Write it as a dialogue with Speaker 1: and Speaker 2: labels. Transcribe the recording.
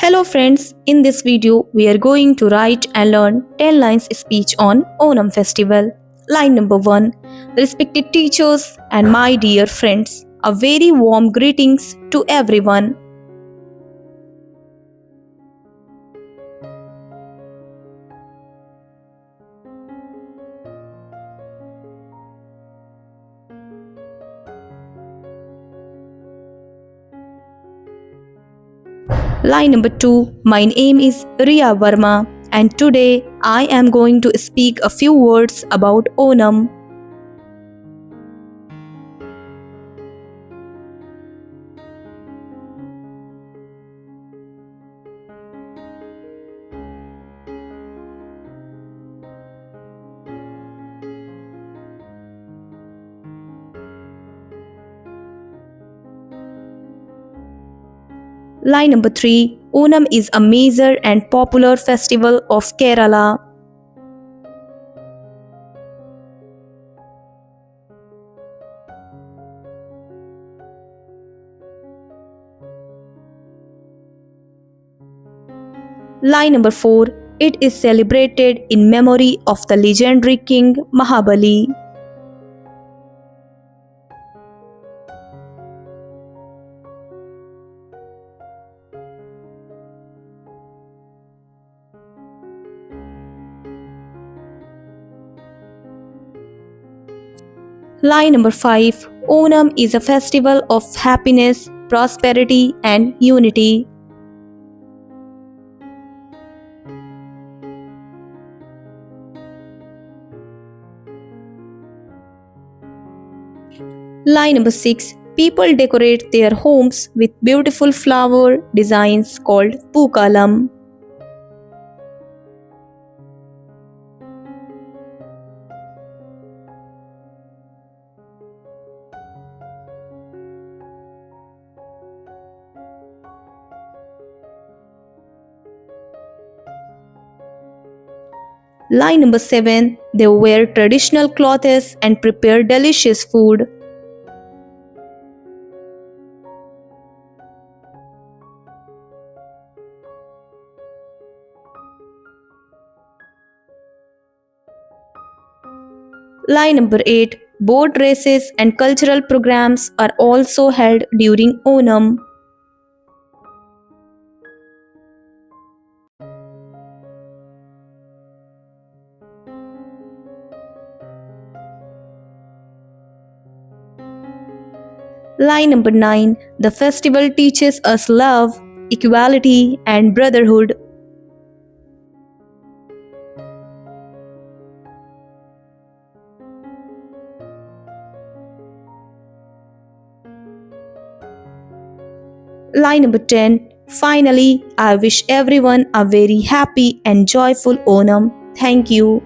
Speaker 1: Hello friends, in this video we are going to write and learn 10 lines speech on Onam Festival. Line number 1. Respected teachers and my dear friends, a very warm greetings to everyone. Line number 2. My name is Riya Verma and today I am going to speak a few words about Onam. Line number 3. Onam is a major and popular festival of Kerala. Line number 4. It is celebrated in memory of the legendary King Mahabali. Line number 5. Onam is a festival of happiness, prosperity and unity. Line number 6. People decorate their homes with beautiful flower designs called Pookalam. Line number 7. They wear traditional clothes and prepare delicious food. Line number 8. Boat races and cultural programs are also held during Onam. Line number 9. The festival teaches us love, equality and brotherhood. Line number 10. Finally, I wish everyone a very happy and joyful Onam. Thank you.